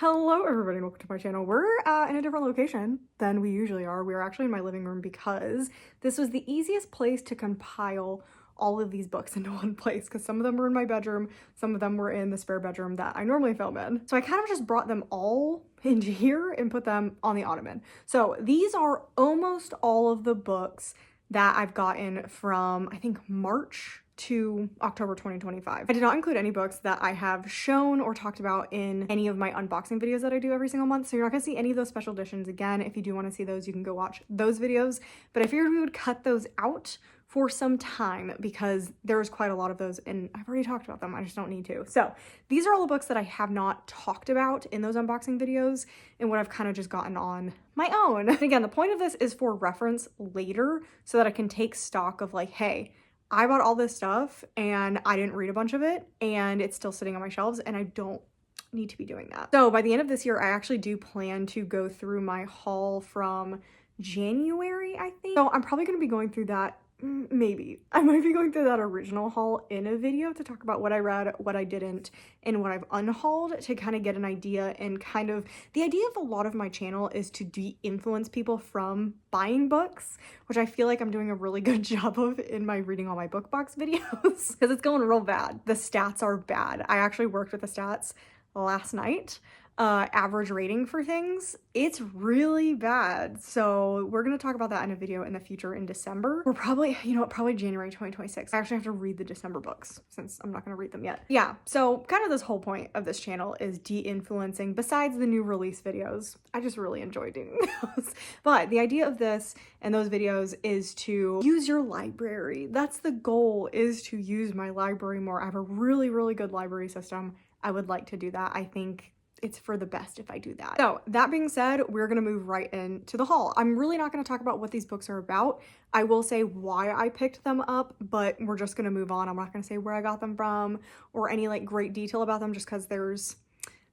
Hello everybody and welcome to my channel. We're in a different location than we usually are. We're actually in my living room because this was the easiest place to compile all of these books into one place because some of them were in my bedroom, some of them were in the spare bedroom that I normally film in. So I kind of just brought them all into here and put them on the ottoman. So these are almost all of the books that I've gotten from, I think, March to October 2025. I did not include any books that I have shown or talked about in any of my unboxing videos that I do every single month, so you're not gonna see any of those special editions. Again, if you do want to see those, you can go watch those videos, but I figured we would cut those out for some time because there's quite a lot of those and I've already talked about them. I just don't need to. So these are all the books that I have not talked about in those unboxing videos and what I've kind of just gotten on my own. And again, the point of this is for reference later so that I can take stock of like, hey, I bought all this stuff and I didn't read a bunch of it and it's still sitting on my shelves and I don't need to be doing that. So by the end of this year, I actually do plan to go through my haul from January, I think. So I'm probably going to be going through that. Maybe I might be going through that original haul in a video to talk about what I read, what I didn't, and what I've unhauled to kind of get an idea. And kind of the idea of a lot of my channel is to de-influence people from buying books, which I feel like I'm doing a really good job of in my reading all my book box videos because it's going real bad. The stats are bad. I actually worked with the stats last night. Average rating for things, it's really bad. So we're gonna talk about that in a video in the future in December. We're probably, you know what, probably January 2026. I actually have to read the December books since I'm not gonna read them yet. Yeah, so kind of this whole point of this channel is de-influencing besides the new release videos. I just really enjoy doing those. But the idea of this and those videos is to use your library. That's the goal, is to use my library more. I have a really, really good library system. I would like to do that. I think it's for the best if I do that. So that being said, we're gonna move right into the haul. I'm really not gonna talk about what these books are about. I will say why I picked them up, but we're just gonna move on. I'm not gonna say where I got them from or any like great detail about them just because there's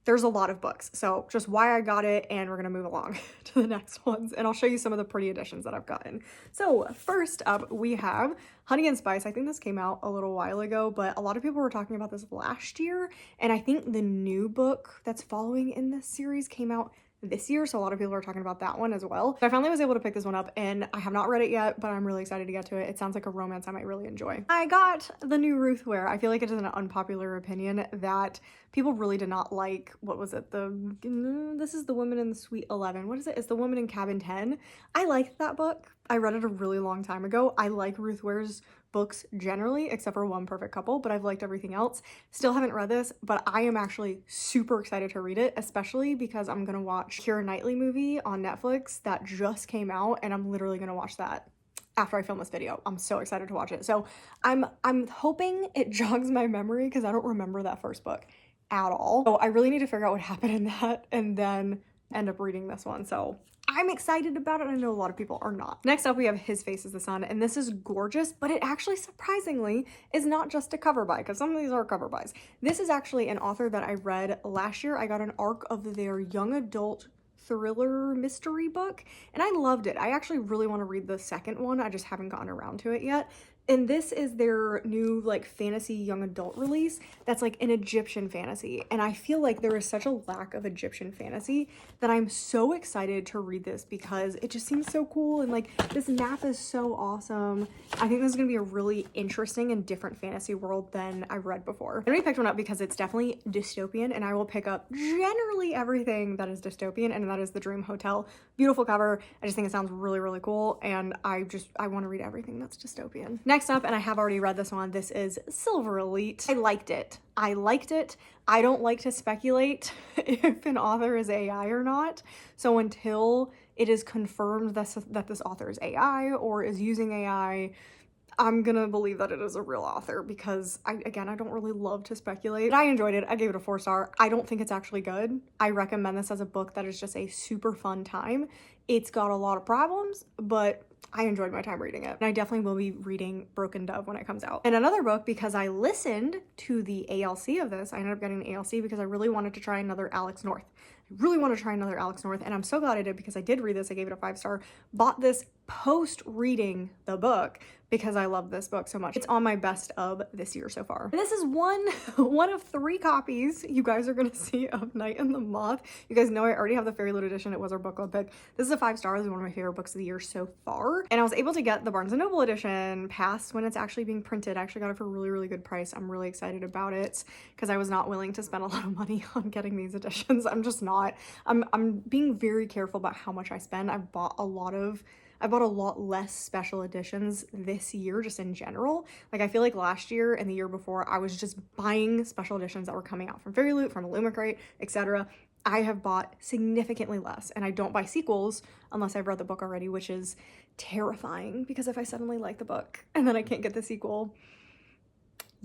a lot of books. So just why I got it, and we're gonna move along to the next ones and I'll show you some of the pretty editions that I've gotten. So first up we have Honey and Spice. I think this came out a little while ago, but a lot of people were talking about this last year, and I think the new book that's following in this series came out this year, so a lot of people are talking about that one as well. So I finally was able to pick this one up and I have not read it yet, but I'm really excited to get to it. It sounds like a romance I might really enjoy. I got the new Ruth Ware. I feel like it is an unpopular opinion that people really did not like. What was it? This is The Woman in the Sweet 11. What is it? It's The Woman in Cabin 10. I liked that book. I read it a really long time ago. I like Ruth Ware's books generally, except for One Perfect Couple, but I've liked everything else. Still haven't read this, but I am actually super excited to read it, especially because I'm gonna watch Keira Knightley movie on Netflix that just came out, and I'm literally gonna watch that after I film this video. I'm so excited to watch it. So I'm hoping it jogs my memory because I don't remember that first book at all. So I really need to figure out what happened in that and then end up reading this one. So I'm excited about it. I know a lot of people are not. Next up, we have His Face is the Sun, and this is gorgeous, but it actually surprisingly is not just a cover buy, because some of these are cover buys. This is actually an author that I read last year. I got an arc of their young adult thriller mystery book, and I loved it. I actually really want to read the second one. I just haven't gotten around to it yet. And this is their new like fantasy young adult release that's like an Egyptian fantasy. And I feel like there is such a lack of Egyptian fantasy that I'm so excited to read this because it just seems so cool. And like this map is so awesome. I think this is gonna be a really interesting and different fantasy world than I've read before. I already picked one up because it's definitely dystopian, and I will pick up generally everything that is dystopian, and that is The Dream Hotel. Beautiful cover. I just think it sounds really, really cool. And I want to read everything that's dystopian. Next up, and I have already read this one, this is Silver Elite. I liked it. I liked it. I don't like to speculate if an author is AI or not. So until it is confirmed that this author is AI or is using AI, I'm gonna believe that it is a real author because I don't really love to speculate. But I enjoyed it. I gave it a 4-star. I don't think it's actually good. I recommend this as a book that is just a super fun time. It's got a lot of problems, but I enjoyed my time reading it. And I definitely will be reading Broken Dove when it comes out. And another book, because I listened to the ALC of this, I ended up getting an ALC because I really wanted to try another Alex North. I really want to try another Alex North, and I'm so glad I did because I did read this. I gave it a 5-star, bought this post reading the book because I love this book so much. It's on my best of this year so far. And this is one of 3 copies you guys are gonna see of Night and the Moth. You guys know I already have the Fairy Loot edition. It was our book club pick. This is a 5-star. This is one of my favorite books of the year so far. And I was able to get the Barnes & Noble edition past when it's actually being printed. I actually got it for a really, really good price. I'm really excited about it because I was not willing to spend a lot of money on getting these editions. I'm just not. I'm being very careful about how much I spend. I bought a lot less special editions this year just in general. Like I feel like last year and the year before I was just buying special editions that were coming out from Fairy Loot, from Illumicrate, etc. I have bought significantly less, and I don't buy sequels unless I've read the book already, which is terrifying because if I suddenly like the book and then I can't get the sequel,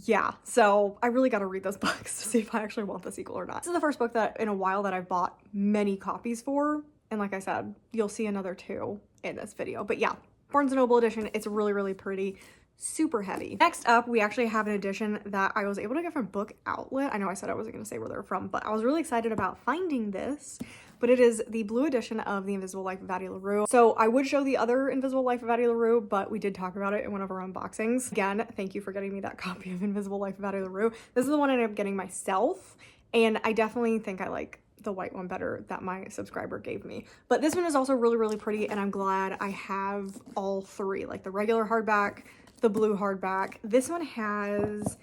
yeah, so I really got to read those books to see if I actually want the sequel or not. This is the first book that in a while that I've bought many copies for, and like I said, you'll see another 2 in this video. But yeah, Barnes & Noble edition, it's really, really pretty, super heavy. Next up, we actually have an edition that I was able to get from Book Outlet. I know I said I wasn't going to say where they're from, but I was really excited about finding this. But it is the blue edition of The Invisible Life of Addie LaRue. So I would show the other Invisible Life of Addie LaRue, but we did talk about it in one of our unboxings. Again, thank you for getting me that copy of Invisible Life of Addie LaRue. This is the one I ended up getting myself, and I definitely think I like the white one better that my subscriber gave me. But this one is also really, really pretty, and I'm glad I have all 3, like the regular hardback, the blue hardback. This one has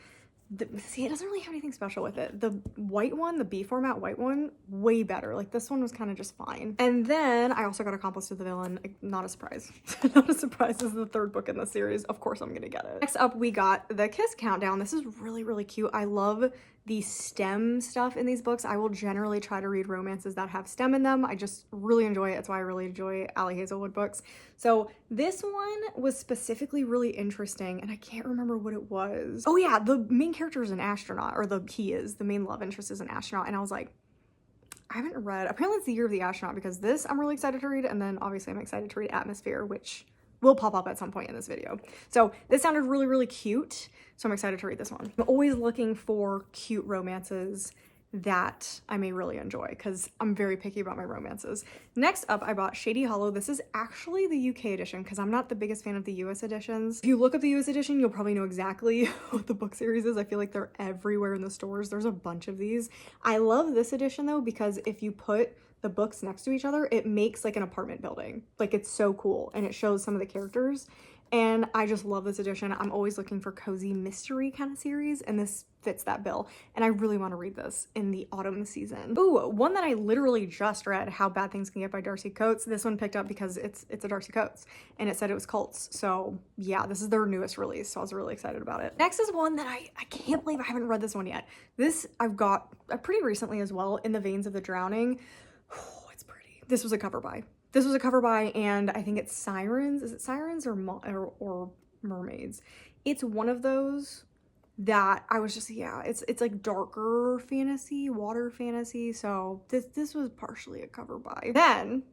see, it doesn't really have anything special with it. The white one, the B format white one, way better. Like this one was kind of just fine. And then I also got Accomplice to the Villain. Not a surprise. Not a surprise. This is the 3rd book in the series. Of course I'm gonna get it. Next up, we got The Kiss Countdown. This is really, really cute. I love the STEM stuff in these books. I will generally try to read romances that have STEM in them. I just really enjoy it. That's why I really enjoy Ali Hazelwood books. So this one was specifically really interesting, and I can't remember what it was. Oh yeah, the main character is an astronaut, or the main love interest is an astronaut, and I was like, I haven't read, apparently it's the Year of the Astronaut, because this I'm really excited to read, and then obviously I'm excited to read Atmosphere, which will pop up at some point in this video. So this sounded really, really cute, so I'm excited to read this one. I'm always looking for cute romances that I may really enjoy because I'm very picky about my romances. Next up, I bought Shady Hollow. This is actually the UK edition because I'm not the biggest fan of the US editions. If you look up the US edition, you'll probably know exactly what the book series is. I feel like they're everywhere in the stores. There's a bunch of these. I love this edition though because if you put the books next to each other, it makes like an apartment building. Like it's so cool, and it shows some of the characters. And I just love this edition. I'm always looking for cozy mystery kind of series, and this fits that bill. And I really want to read this in the autumn season. Ooh, one that I literally just read, How Bad Things Can Get by Darcy Coates. This one picked up because it's a Darcy Coates, and it said it was cults. So yeah, this is their newest release, so I was really excited about it. Next is one that I can't believe I haven't read this one yet. This I've got pretty recently as well, In the Veins of the Drowning. Oh, it's pretty. This was a cover buy. This was a cover buy, and I think it's Sirens. Is it Sirens or Mermaids? It's one of those that I was just, yeah, it's like darker fantasy, water fantasy. So this was partially a cover buy. Then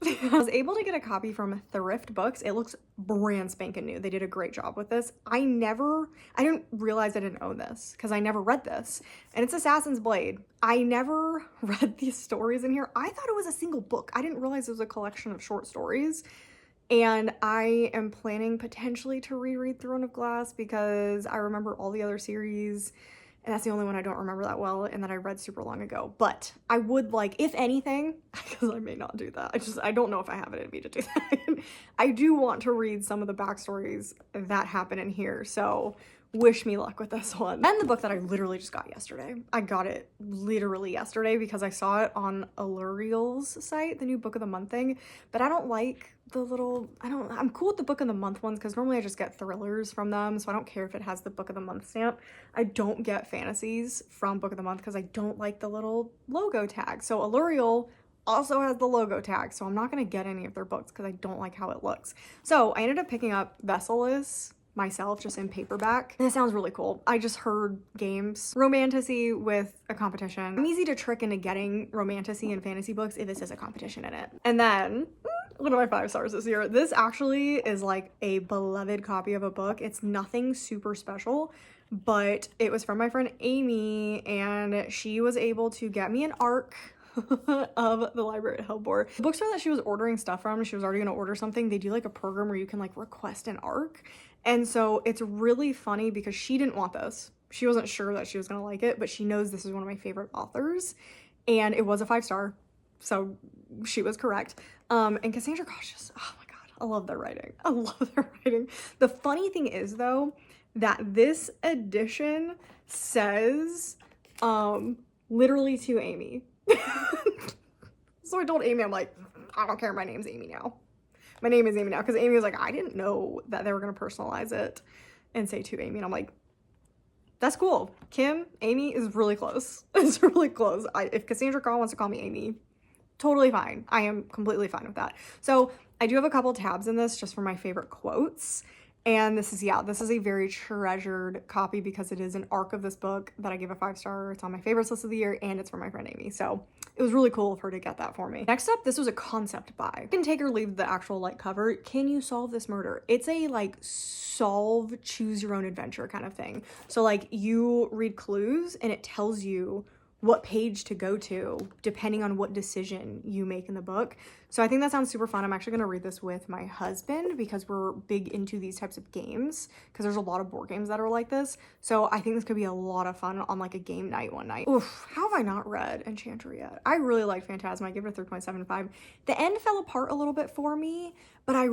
I was able to get a copy from Thrift Books. It looks brand spanking new. They did a great job with this. I didn't realize I didn't own this because I never read this. And it's Assassin's Blade. I never read these stories in here. I thought it was a single book. I didn't realize it was a collection of short stories. And I am planning potentially to reread Throne of Glass because I remember all the other series, and that's the only one I don't remember that well and that I read super long ago. But I would like, if anything, because I may not do that. I don't know if I have it in me to do that. I do want to read some of the backstories that happen in here. So wish me luck with this one. And the book that I literally just got yesterday. I got it literally yesterday because I saw it on Alluriel's site, the new book of the month thing. But I don't like the little, I'm cool with the book of the month ones because normally I just get thrillers from them. So I don't care if it has the book of the month stamp. I don't get fantasies from book of the month because I don't like the little logo tag. So Alluriel also has the logo tag. So I'm not going to get any of their books because I don't like how it looks. So I ended up picking up Vesselus myself just in paperback. And it sounds really cool. I just heard games. Romantasy with a competition. I'm easy to trick into getting romantasy and fantasy books if this is a competition in it. And then one of my 5 stars this year. This actually is like a beloved copy of a book. It's nothing super special, but it was from my friend Amy, and she was able to get me an ARC of the library at Hellbore. The bookstore that she was ordering stuff from, she was already going to order something. They do like a program where you can like request an arc. And so it's really funny because she didn't want this. She wasn't sure that she was going to like it, but she knows this is one of my favorite authors. And it was a 5-star. So she was correct. And Cassandra Claus just, oh my God, I love their writing. I love their writing. The funny thing is though, that this edition says, literally to Amy. So I told Amy, I'm like, I don't care, my name's Amy now. My name is Amy now, because Amy was like, I didn't know that they were going to personalize it and say to Amy. And I'm like, that's cool. Kim, Amy is really close. It's really close. If Cassandra Claus wants to call me Amy, totally fine. I am completely fine with that. So I do have a couple tabs in this just for my favorite quotes. And this is a very treasured copy because it is an arc of this book that I gave a 5-star. It's on my favorites list of the year, and it's from my friend Amy. So it was really cool of her to get that for me. Next up, this was a concept buy. You can take or leave the actual like cover. Can you solve this murder? It's a like solve, choose your own adventure kind of thing. So like you read clues and it tells you what page to go to depending on what decision you make in the book. So I think that sounds super fun. I'm actually going to read this with my husband because we're big into these types of games because there's a lot of board games that are like this. So I think this could be a lot of fun on like a game night one night. Oof, how have I not read Enchanter yet? I really like Phantasma. I give it a 3.75. The end fell apart a little bit for me, but I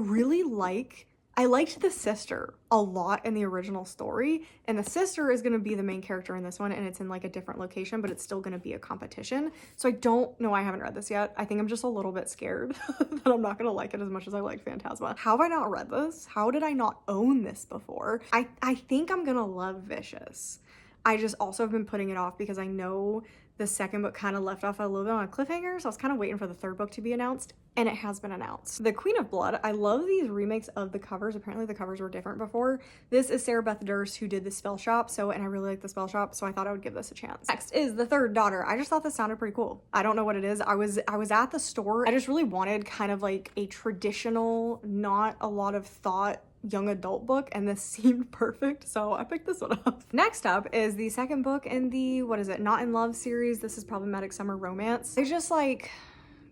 liked the sister a lot in the original story, and the sister is going to be the main character in this one, and it's in like a different location, but it's still going to be a competition. So I don't know. I haven't read this yet. I think I'm just a little bit scared that I'm not going to like it as much as I like Phantasma. How have I not read this? How did I not own this before? I think I'm going to love Vicious. I just also have been putting it off because I know the second book kind of left off a little bit on a cliffhanger, so I was kind of waiting for the third book to be announced, and it has been announced. The Queen of Blood, I love these remakes of the covers. Apparently the covers were different before. This is Sarah Beth Durst who did the Spell Shop, and I really like the Spell Shop, so I thought I would give this a chance. Next is The Third Daughter. I just thought this sounded pretty cool. I don't know what it is. I was at the store. I just really wanted kind of like a traditional, not a lot of thought young adult book, and this seemed perfect, so I picked this one up. Next up is the second book in the, what is it, Not in Love series. This is Problematic Summer Romance. It's just like,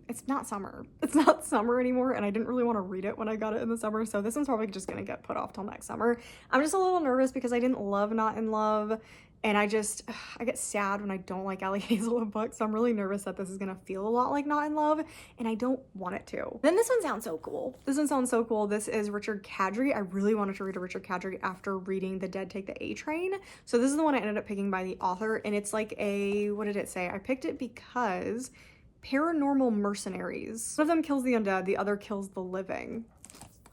it's not summer. It's not summer anymore, and I didn't really want to read it when I got it in the summer, so this one's probably just gonna get put off till next summer. I'm just a little nervous because I didn't love Not in Love, and I get sad when I don't like Ali Hazelwood books, so I'm really nervous that this is gonna feel a lot like Not in Love, and I don't want it to. Then this one sounds so cool. This one sounds so cool. This is Richard Kadrey. I really wanted to read a Richard Kadrey after reading The Dead Take the A Train. So this is the one I ended up picking by the author, and it's like a, what did it say? I picked it because paranormal mercenaries. One of them kills the undead, the other kills the living.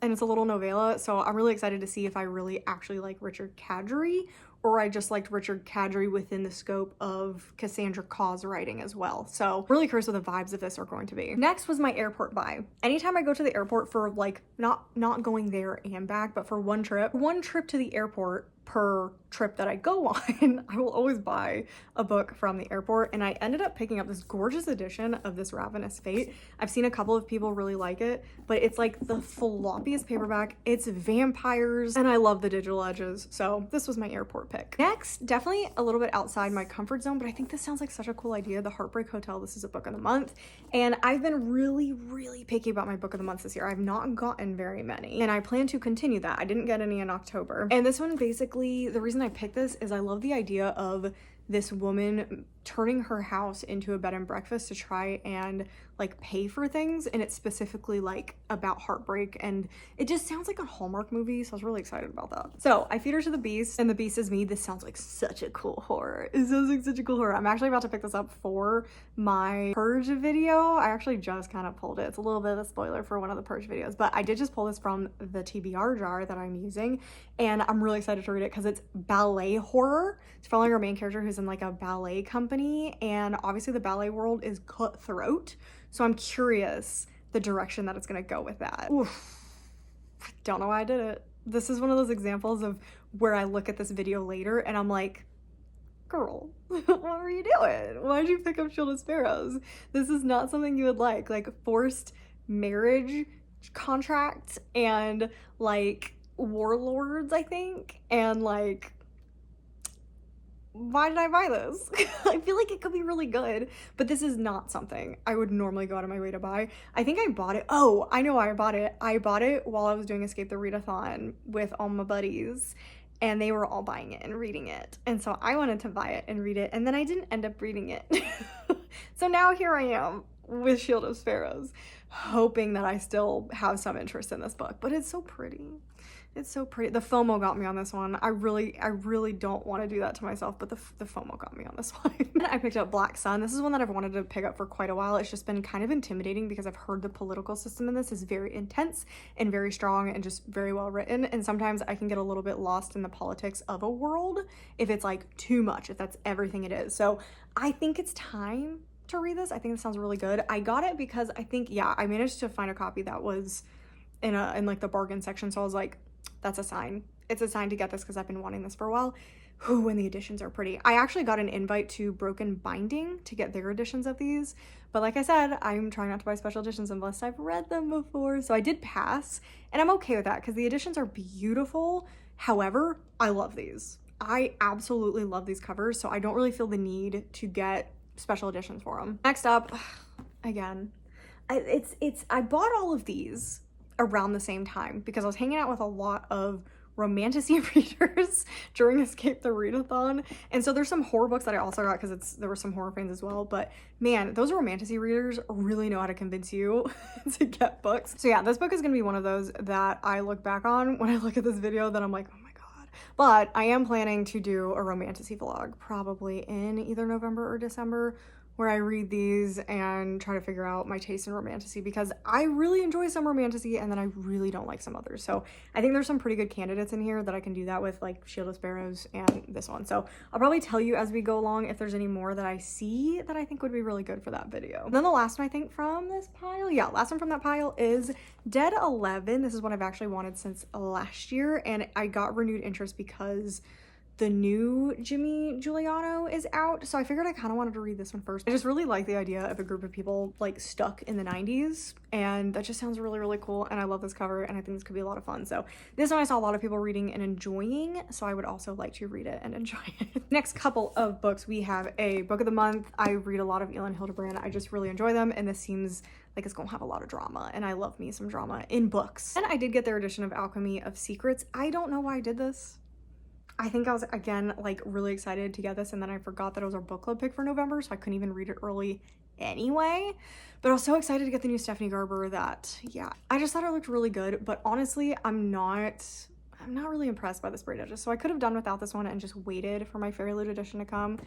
And it's a little novella, so I'm really excited to see if I really actually like Richard Kadrey, or I just liked Richard Kadrey within the scope of Cassandra Claus writing as well. So really curious what the vibes of this are going to be. Next was my airport buy. Anytime I go to the airport for like, not going there and back, but for one trip to the airport per trip that I go on, I will always buy a book from the airport, and I ended up picking up this gorgeous edition of This Ravenous Fate. I've seen a couple of people really like it, but it's like the floppiest paperback. It's vampires, and I love the digital edges, so this was my airport pick. Next, definitely a little bit outside my comfort zone, but I think this sounds like such a cool idea. The Heartbreak Hotel. This is a book of the month, and I've been really, really picky about my book of the month this year. I've not gotten very many, and I plan to continue that. I didn't get any in October, and this one basically, the reason I picked this is I love the idea of this woman turning her house into a bed and breakfast to try and like pay for things, and it's specifically like about heartbreak, and it just sounds like a Hallmark movie, so I was really excited about that. So I feed her to the Beast, and the Beast is me. This sounds like such a cool horror. It sounds like such a cool horror. I'm actually about to pick this up for my Purge video. I actually just kind of pulled it. It's a little bit of a spoiler for one of the Purge videos, but I did just pull this from the TBR jar that I'm using, and I'm really excited to read it because it's ballet horror. It's following our main character who's in like a ballet company, and obviously the ballet world is cutthroat, so I'm curious the direction that it's gonna go with that. Oof. I don't know why I did it. This is one of those examples of where I look at this video later and I'm like, girl, what were you doing? Why'd you pick up Shield of Sparrows? This is not something you would like forced marriage contracts and like warlords, I think, and like why did I buy this? I feel like it could be really good, but this is not something I would normally go out of my way to buy. I think I bought it. Oh, I know why I bought it. I bought it while I was doing Escape the Readathon with all my buddies, and they were all buying it and reading it. And so I wanted to buy it and read it, and then I didn't end up reading it. So now here I am with Shield of Sparrows, hoping that I still have some interest in this book, but it's so pretty. It's so pretty. The FOMO got me on this one. I really don't want to do that to myself, but the FOMO got me on this one. I picked up Black Sun. This is one that I've wanted to pick up for quite a while. It's just been kind of intimidating because I've heard the political system in this is very intense and very strong and just very well written. And sometimes I can get a little bit lost in the politics of a world if it's like too much, if that's everything it is. So I think it's time to read this. I think it sounds really good. I got it because I think, yeah, I managed to find a copy that was in like the bargain section. So I was like, that's a sign. It's a sign to get this because I've been wanting this for a while. Ooh, and the editions are pretty. I actually got an invite to Broken Binding to get their editions of these. But like I said, I'm trying not to buy special editions unless I've read them before. So I did pass, and I'm okay with that because the editions are beautiful. However, I love these. I absolutely love these covers, so I don't really feel the need to get special editions for them. Next up, again, I bought all of these around the same time because I was hanging out with a lot of romantasy readers during Escape the Readathon, and so there's some horror books that I also got because there were some horror fans as well. But man, those romantasy readers really know how to convince you to get books. So yeah, this book is gonna be one of those that I look back on when I look at this video that I'm like, oh my god. But I am planning to do a romantasy vlog probably in either November or December, where I read these and try to figure out my taste in romantasy because I really enjoy some romantasy and then I really don't like some others. So I think there's some pretty good candidates in here that I can do that with, like Shield of Sparrows and this one. So I'll probably tell you as we go along if there's any more that I see that I think would be really good for that video. And then the last one I think from this pile, yeah, last one from that pile is Dead 11. This is what I've actually wanted since last year, and I got renewed interest because the new Jimmy Giuliano is out, so I figured I kind of wanted to read this one first. I just really like the idea of a group of people like stuck in the 90s, and that just sounds really, really cool, and I love this cover, and I think this could be a lot of fun. So this one I saw a lot of people reading and enjoying, so I would also like to read it and enjoy it. Next couple of books, we have a book of the month. I read a lot of Elin Hilderbrand. I just really enjoy them, and this seems like it's gonna have a lot of drama, and I love me some drama in books. And I did get their edition of Alchemy of Secrets. I don't know why I did this. I think I was, again, like really excited to get this, and then I forgot that it was our book club pick for November, so I couldn't even read it early anyway. But I was so excited to get the new Stephanie Garber that, yeah, I just thought it looked really good. But honestly, I'm not really impressed by the sprayed edges, so I could have done without this one and just waited for my Fairy Loot edition to come.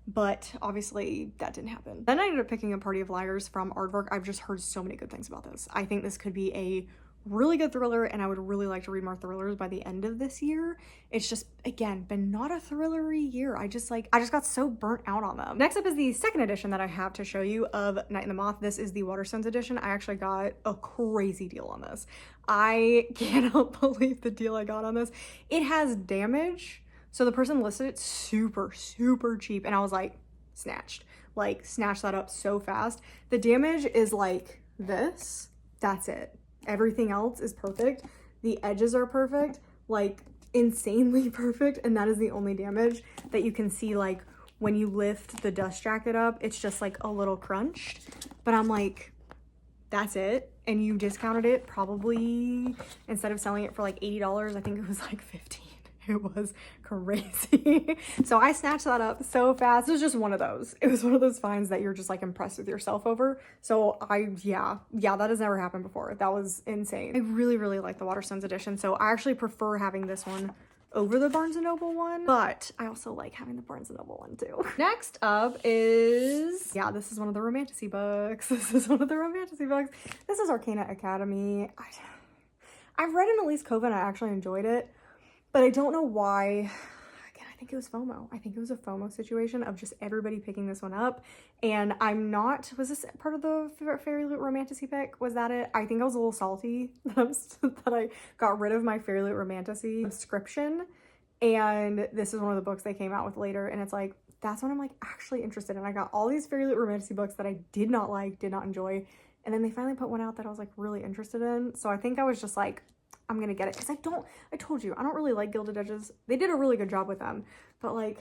But obviously that didn't happen. Then I ended up picking a Party of Liars from Aardvark. I've just heard so many good things about this. I think this could be a really good thriller, and I would really like to read more thrillers by the end of this year. It's just, again, been not a thrillery year. I just got so burnt out on them. Next up is the second edition that I have to show you of Night in the Moth. This is the Waterstones edition. I actually got a crazy deal on this. I cannot believe the deal I got on this. It has damage, so the person listed it super, super cheap, and I was like, snatched. Like, snatched that up so fast. The damage is like this. That's it. Everything else is perfect. The edges are perfect, like insanely perfect, and that is the only damage that you can see. Like when you lift the dust jacket up, it's just like a little crunched, but I'm like, that's it. And you discounted it probably, instead of selling it for like $80, I think it was like $15. It was crazy. So I snatched that up so fast. It was just one of those. It was one of those finds that you're just like impressed with yourself over. So yeah, that has never happened before. That was insane. I really, really like the Waterstones edition. So I actually prefer having this one over the Barnes & Noble one, but I also like having the Barnes & Noble one too. Next up is, yeah, this is one of the romantasy books. This is Arcana Academy. I've read an Elise Coven. I actually enjoyed it. But I don't know why. Again, I think it was FOMO. I think it was a FOMO situation of just everybody picking this one up. And I'm not, was this part of the Fairy Loot Romantasy pick? Was that it? I think I was a little salty that I got rid of my Fairy Loot Romantasy subscription. And this is one of the books they came out with later. And it's like, that's when I'm like actually interested in. I got all these Fairy Loot Romantasy books that I did not like, did not enjoy. And then they finally put one out that I was like really interested in. So I think I was just like, I'm gonna get it, because I told you, I don't really like Gilded Edges. They did a really good job with them, but like,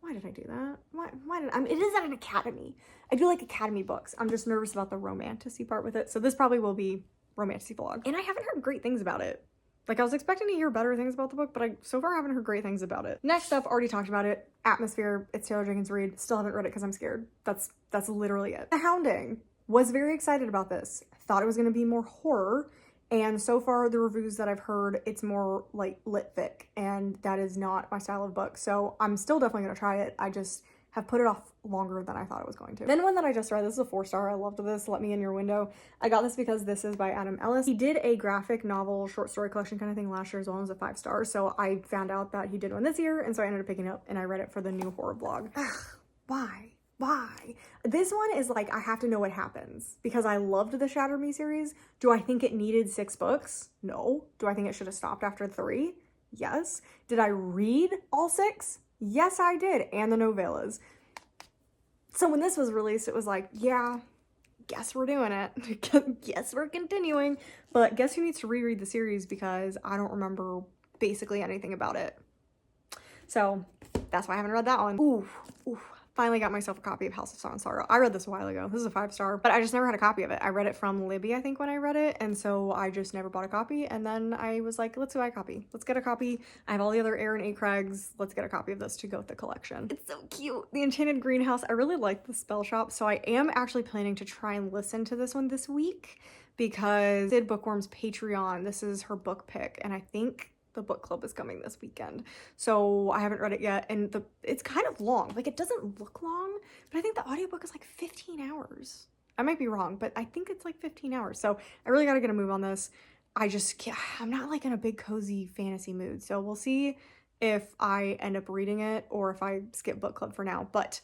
Why did I do that? Why did I mean, it is at an academy. I do like academy books. I'm just nervous about the romantasy part with it. So this probably will be romantasy vlog. And I haven't heard great things about it. Like, I was expecting to hear better things about the book, but I so far haven't heard great things about it. Next up, already talked about it, Atmosphere. It's Taylor Jenkins Reid. Still haven't read it because I'm scared. That's literally it. The Hounding. Was very excited about this. Thought it was going to be more horror. And so far, the reviews that I've heard, it's more like lit fic, and that is not my style of book. So I'm still definitely going to try it. I just have put it off longer than I thought it was going to. Then one that I just read, this is a 4-star. I loved this, Let Me In Your Window. I got this because this is by Adam Ellis. He did a graphic novel, short story collection kind of thing last year as well as a 5-star. So I found out that he did one this year, and so I ended up picking it up, and I read it for the new horror vlog. Why? Why? This one is like, I have to know what happens because I loved the Shatter Me series. Do I think it needed 6 books? No. Do I think it should have stopped after 3? Yes. Did I read all 6? Yes, I did. And the novellas. So when this was released, it was like, yeah, guess we're doing it. Guess we're continuing. But guess who needs to reread the series because I don't remember basically anything about it. So that's why I haven't read that one. Ooh. Finally got myself a copy of House of Song and Sorrow. I read this a while ago. This is a 5-star, but I just never had a copy of it. I read it from Libby, I think, when I read it, and so I just never bought a copy, and then I was like, let's buy a copy. Let's get a copy. I have all the other Aaron A. Craigs. Let's get a copy of this to go with the collection. It's so cute. The Enchanted Greenhouse. I really like the spell shop, so I am actually planning to try and listen to this one this week because Sid Bookworm's Patreon, this is her book pick, and I think the book club is coming this weekend. So I haven't read it yet, and it's kind of long. Like, it doesn't look long, but I think the audiobook is like 15 hours. I might be wrong, but I think it's like 15 hours. So I really got to get a move on this. I'm not like in a big cozy fantasy mood. So we'll see if I end up reading it or if I skip book club for now. But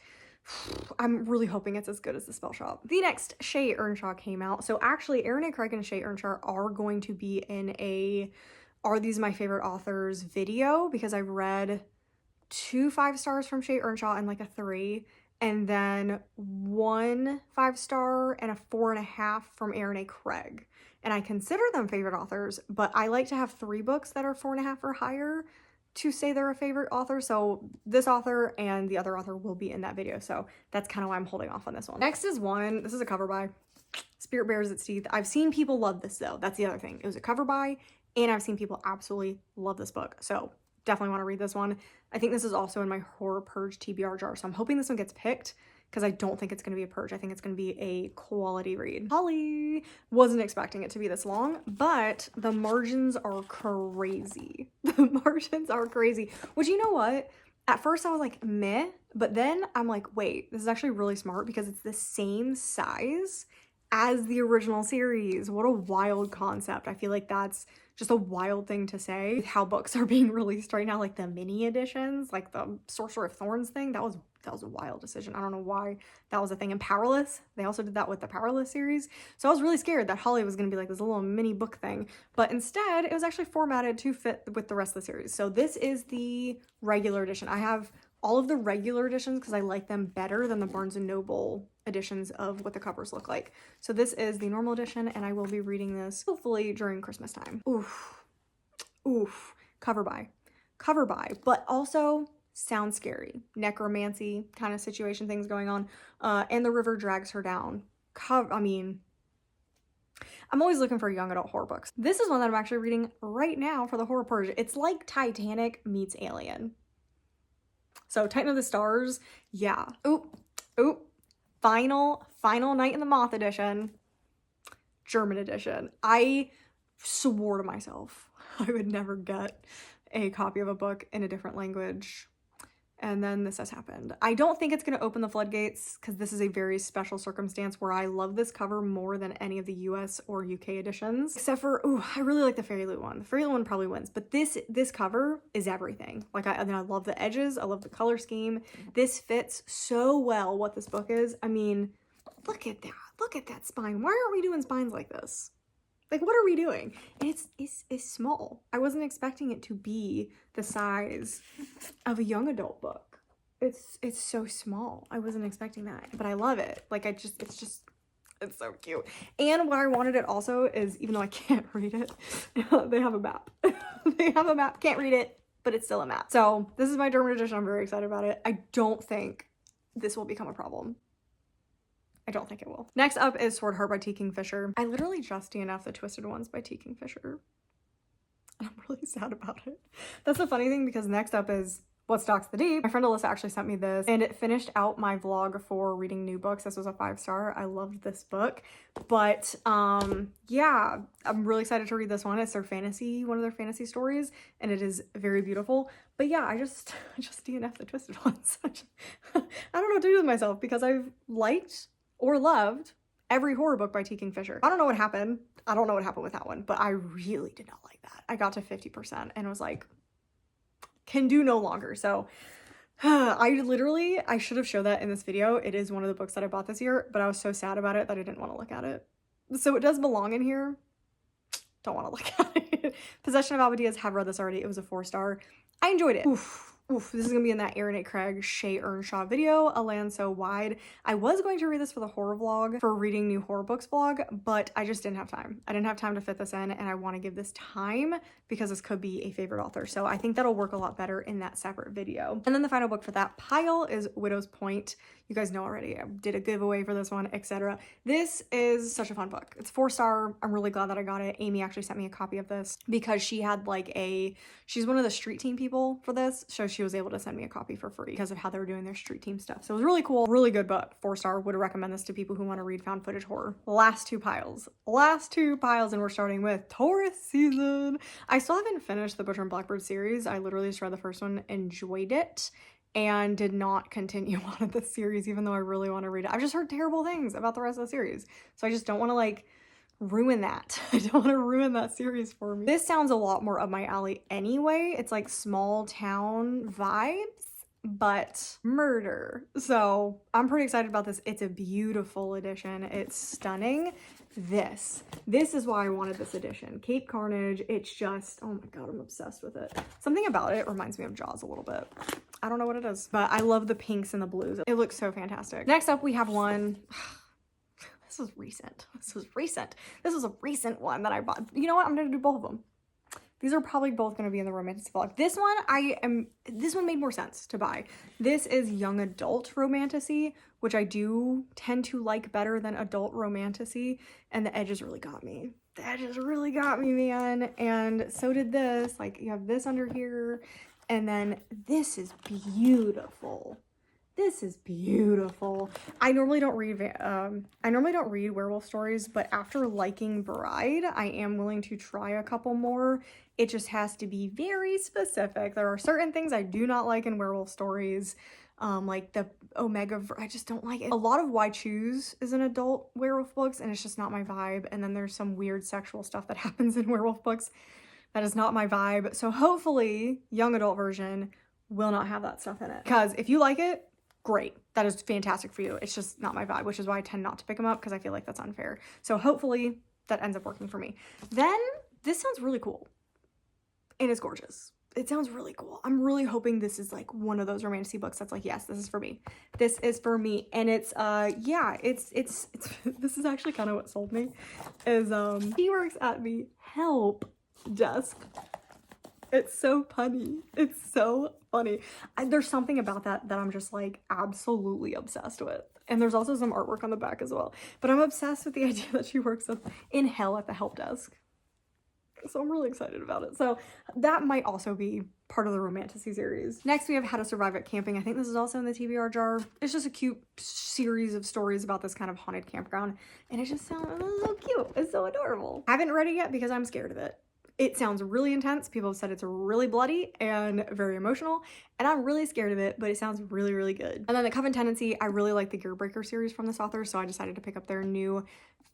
I'm really hoping it's as good as The Spell Shop. The next Shay Earnshaw came out. So actually, Aaron A. Craig and Shay Earnshaw are going to be in a Are These My Favorite Authors video because I read 2 5-stars from Shay Earnshaw and like a 3, and then 1 5-star and a 4.5 from Aaron A. Craig. And I consider them favorite authors, but I like to have 3 books that are 4.5 or higher to say they're a favorite author. So this author and the other author will be in that video. So that's kind of why I'm holding off on this one. Next is this is a cover by Spirit Bears Its Teeth. I've seen people love this though. That's the other thing. It was a cover by, and I've seen people absolutely love this book. So definitely want to read this one. I think this is also in my Horror Purge TBR jar. So I'm hoping this one gets picked because I don't think it's going to be a purge. I think it's going to be a quality read. Holly, wasn't expecting it to be this long, but the margins are crazy. The margins are crazy. Which, you know what? At first I was like, meh, but then I'm like, wait, this is actually really smart because it's the same size as the original series. What a wild concept. I feel like that's just a wild thing to say. How books are being released right now, like the mini editions, like the Sorcerer of Thorns thing, that was a wild decision. I don't know why that was a thing. And Powerless, they also did that with the Powerless series. So I was really scared that Holly was going to be like this little mini book thing, but instead it was actually formatted to fit with the rest of the series. So this is the regular edition. I have all of the regular editions because I like them better than the Barnes & Noble editions of what the covers look like. So this is the normal edition, and I will be reading this hopefully during Christmas time. Oof. Cover by, but also sounds scary. Necromancy kind of situation things going on. And the river drags her down. I mean, I'm always looking for young adult horror books. This is one that I'm actually reading right now for the Horror Purge. It's like Titanic meets Alien. So Titan of the Stars, yeah. Oop. Final Night in the Moth edition. German edition. I swore to myself I would never get a copy of a book in a different language. And then this has happened. I don't think it's going to open the floodgates because this is a very special circumstance where I love this cover more than any of the US or UK editions. Except for, I really like the Fairy Loot one. The Fairy Loot one probably wins, but this cover is everything. Like, I love the edges. I love the color scheme. This fits so well what this book is. I mean, look at that. Look at that spine. Why aren't we doing spines like this? Like, what are we doing? And it's small. I wasn't expecting it to be the size of a young adult book. It's so small. I wasn't expecting that, but I love it. Like, it's so cute. And what I wanted it also is, even though I can't read it, they have a map. They have a map. Can't read it. but it's still a matte. So this is my Derwent edition. I'm very excited about it. I don't think this will become a problem. I don't think it will. Next up is Sword Heart by T. Kingfisher. I literally just DNF'd the Twisted Ones by T. Kingfisher. I'm really sad about it. That's the funny thing, because next up is What Stalks the Deep. My friend Alyssa actually sent me this, and it finished out my vlog for reading new books. This was a 5-star. I loved this book. But yeah, I'm really excited to read this one. It's their fantasy, one of their fantasy stories, and it is very beautiful. But yeah, I just DNF'd the Twisted Ones. I don't know what to do with myself, because I've liked or loved every horror book by T. Kingfisher. I don't know what happened. I don't know what happened with that one, but I really did not like that. I got to 50% and was like, can do no longer. So I should have showed that in this video. It is one of the books that I bought this year, but I was so sad about it that I didn't want to look at it. So it does belong in here. Don't want to look at it. Possession of Abadias, have read this already. It was a 4-star. I enjoyed it. Oof. This is gonna be in that Erin A. Craig, Shay Earnshaw video, A Land So Wide. I was going to read this for the horror vlog, for reading new horror books vlog, but I just didn't have time. I didn't have time to fit this in, and I want to give this time because this could be a favorite author. So I think that'll work a lot better in that separate video. And then the final book for that pile is Widow's Point. You guys know already, I did a giveaway for this one, etc. This is such a fun book. It's 4-star. I'm really glad that I got it. Amy actually sent me a copy of this because she had like she's one of the street team people for this, so she was able to send me a copy for free because of how they were doing their street team stuff. So it was really cool, really good book. 4-star. Would recommend this to people who want to read found footage horror. Last two piles, and we're starting with Taurus season. I still haven't finished the Butcher and Blackbird series. I literally just read the first one, enjoyed it, and did not continue on with this series, even though I really want to read it. I've just heard terrible things about the rest of the series, so I just don't want to like ruin that. I don't want to ruin that series for me. This sounds a lot more up my alley anyway. It's like small town vibes, but murder. So I'm pretty excited about this. It's a beautiful edition. It's stunning. This is why I wanted this edition. Cape Carnage. It's just, oh my god, I'm obsessed with it. Something about it reminds me of Jaws a little bit. I don't know what it is, but I love the pinks and the blues. It looks so fantastic. Next up, we have one. This was recent. This was a recent one that I bought. You know what? I'm gonna do both of them. These are probably both gonna be in the romantic vlog. This one made more sense to buy. This is young adult romantasy, which I do tend to like better than adult romantasy, and the edges really got me. The edges really got me, man. And so did this. Like, you have this under here, and then this is beautiful. This is beautiful. I normally don't read werewolf stories, but after liking Bride, I am willing to try a couple more. It just has to be very specific. There are certain things I do not like in werewolf stories, like the Omega. I just don't like it. A lot of Why Choose is in adult werewolf books, and it's just not my vibe. And then there's some weird sexual stuff that happens in werewolf books that is not my vibe. So hopefully, young adult version will not have that stuff in it. Because if you like it, great. That is fantastic for you. It's just not my vibe, which is why I tend not to pick them up, because I feel like that's unfair. So hopefully that ends up working for me. Then this sounds really cool. And it's gorgeous. It sounds really cool. I'm really hoping this is like one of those romantasy books that's like, yes, this is for me. This is for me. And it's yeah, it's this is actually kind of what sold me. Is he works at the help desk. It's so punny. It's so funny. There's something about that I'm just like absolutely obsessed with. And there's also some artwork on the back as well. But I'm obsessed with the idea that she works in hell at the help desk. So I'm really excited about it. So that might also be part of the romantasy series. Next, we have How to Survive at Camping. I think this is also in the TBR jar. It's just a cute series of stories about this kind of haunted campground. And it just sounds so cute. It's so adorable. I haven't read it yet because I'm scared of it. It sounds really intense. People have said it's really bloody and very emotional, and I'm really scared of it, but it sounds really, really good. And then the Coven Tendency, I really like the Gearbreaker series from this author, so I decided to pick up their new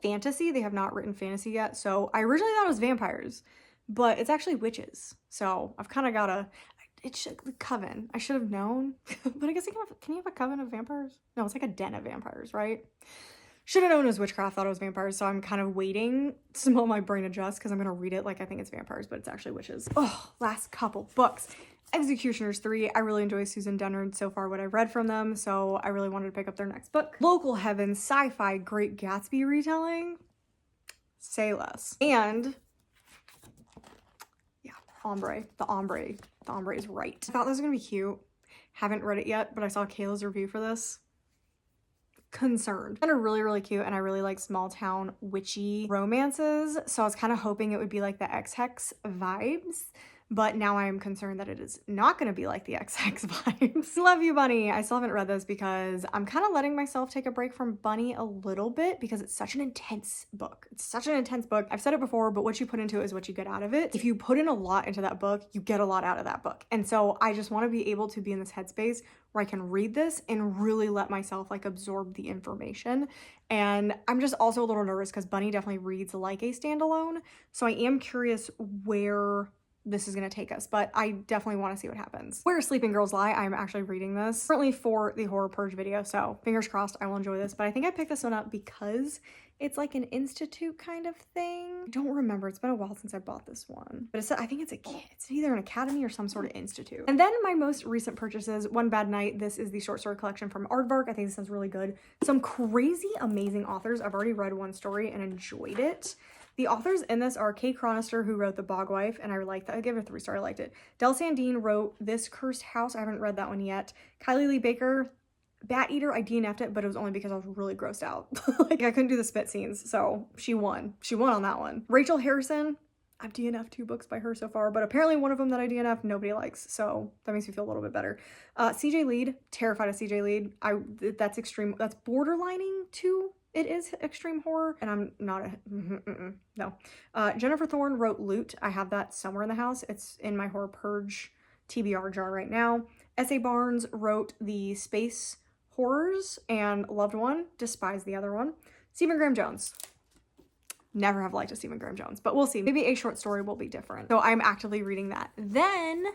fantasy. They have not written fantasy yet, so I originally thought it was vampires, but it's actually witches. So I've kind of got a, the Coven. I should have known, but I guess can you have a coven of vampires? No, it's like a den of vampires, right? Should have known it was witchcraft, thought it was vampires, so I'm kind of waiting to let my brain adjust because I'm going to read it like I think it's vampires, but it's actually witches. Oh, last couple books. Executioners 3. I really enjoy Susan Dennard so far what I've read from them, so I really wanted to pick up their next book. Local Heaven Sci-Fi Great Gatsby retelling. Say less. And yeah, ombre. The ombre is right. I thought this was gonna be cute. Haven't read it yet, but I saw Kayla's review for this. Concerned. Kind of really cute, and I really like small town witchy romances, so I was kind of hoping it would be like the X-Hex vibes, but now I am concerned that it is not going to be like the X-Hex vibes. Love you, Bunny. I still haven't read this because I'm kind of letting myself take a break from Bunny a little bit because it's such an intense book. It's such an intense book. I've said it before, but what you put into it is what you get out of it. If you put in a lot into that book, you get a lot out of that book. And so I just want to be able to be in this headspace where I can read this and really let myself like absorb the information. And I'm just also a little nervous because Bunny definitely reads like a standalone. So I am curious where this is going to take us, but I definitely want to see what happens. Where Sleeping Girls Lie, I'm actually reading this currently for the horror purge video, so fingers crossed I will enjoy this. But I think I picked this one up because it's like an institute kind of thing. I don't remember, it's been a while since I bought this one, but I think it's either an academy or some sort of institute. And then my most recent purchases, One Bad Night. This is the short story collection from Aardvark. I think this sounds really good. Some crazy amazing authors. I've already read one story and enjoyed it. The authors in this are Kate Chronister, who wrote The Bogwife, and I liked that. I gave it a 3-star, I liked it. Del Sandine wrote This Cursed House. I haven't read that one yet. Kylie Lee Baker, Bat Eater, I DNF'd it, but it was only because I was really grossed out. Like, I couldn't do the spit scenes, so she won. She won on that one. Rachel Harrison, I've DNF'd 2 books by her so far, but apparently one of them that I DNF'd nobody likes, so that makes me feel a little bit better. CJ Lead, terrified of CJ Lead. That's extreme, that's borderlining to it is extreme horror, and I'm not a no. Jennifer Thorne wrote Loot. I have that somewhere in the house. It's in my horror purge TBR jar right now. S.A. Barnes wrote the space horrors and loved one, despised the other one. Stephen Graham Jones. Never have liked a Stephen Graham Jones, but we'll see. Maybe a short story will be different. So I'm actively reading that. Then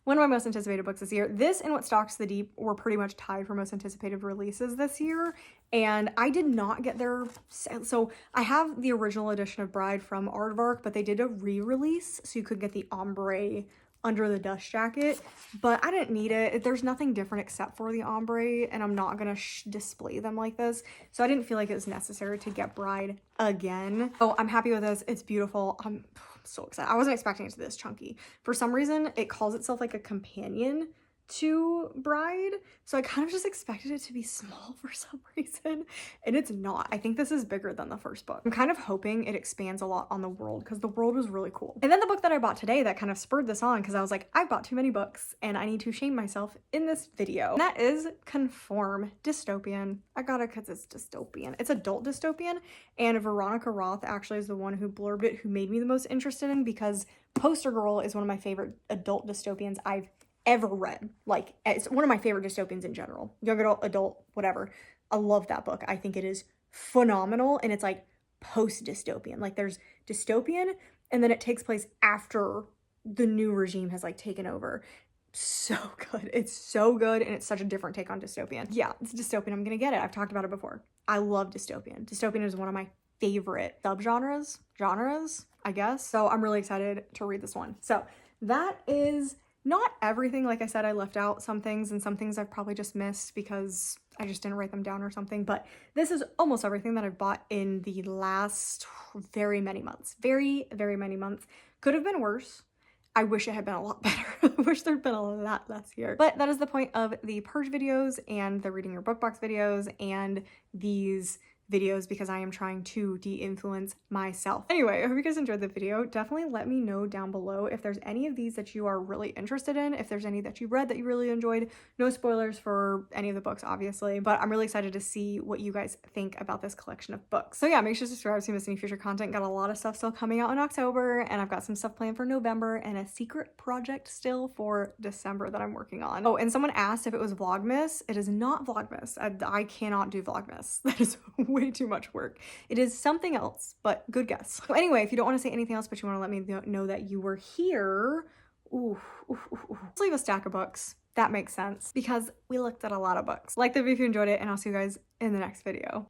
one of my most anticipated books this year. This and What Stalks the Deep were pretty much tied for most anticipated releases this year. And I did not get their... So I have the original edition of Bride from Aardvark, but they did a re-release. So you could get the ombre under the dust jacket. But I didn't need it. There's nothing different except for the ombre. And I'm not going to display them like this. So I didn't feel like it was necessary to get Bride again. Oh, I'm happy with this. It's beautiful. I'm so excited. I wasn't expecting it to be this chunky. For some reason, it calls itself like a companion to Bride, so I kind of just expected it to be small for some reason, and it's not. I think this is bigger than the first book. I'm kind of hoping it expands a lot on the world because the world was really cool. And then the book that I bought today that kind of spurred this on, because I was like, I've bought too many books and I need to shame myself in this video. And that is Conform Dystopian. I got it because it's dystopian. It's adult dystopian, and Veronica Roth actually is the one who blurbed it, who made me the most interested in, because Poster Girl is one of my favorite adult dystopians I've ever read. Like, it's one of my favorite dystopians in general. Young adult, whatever. I love that book. I think it is phenomenal, and it's like post-dystopian. Like, there's dystopian, and then it takes place after the new regime has like taken over. So good. It's so good, and it's such a different take on dystopian. Yeah, it's dystopian. I'm gonna get it. I've talked about it before. I love dystopian. Dystopian is one of my favorite genres, I guess. So I'm really excited to read this one. So that is not everything. Like I said, I left out some things, and some things I've probably just missed because I just didn't write them down or something. But this is almost everything that I've bought in the last very many months. Very many months. Could have been worse. I wish it had been a lot better. I wish there'd been a lot less here. But that is the point of the purge videos and the reading your book box videos and these videos, because I am trying to de-influence myself. Anyway, I hope you guys enjoyed the video. Definitely let me know down below if there's any of these that you are really interested in, if there's any that you read that you really enjoyed. No spoilers for any of the books, obviously, but I'm really excited to see what you guys think about this collection of books. So yeah, make sure to subscribe so you miss any future content. Got a lot of stuff still coming out in October, and I've got some stuff planned for November and a secret project still for December that I'm working on. Oh, and someone asked if it was Vlogmas. It is not Vlogmas. I cannot do Vlogmas. That is way too much work. It is something else, but good guess. So anyway, if you don't want to say anything else, but you want to let me know that you were here, let's leave a stack of books. That makes sense because we looked at a lot of books. Like the video if you enjoyed it, and I'll see you guys in the next video.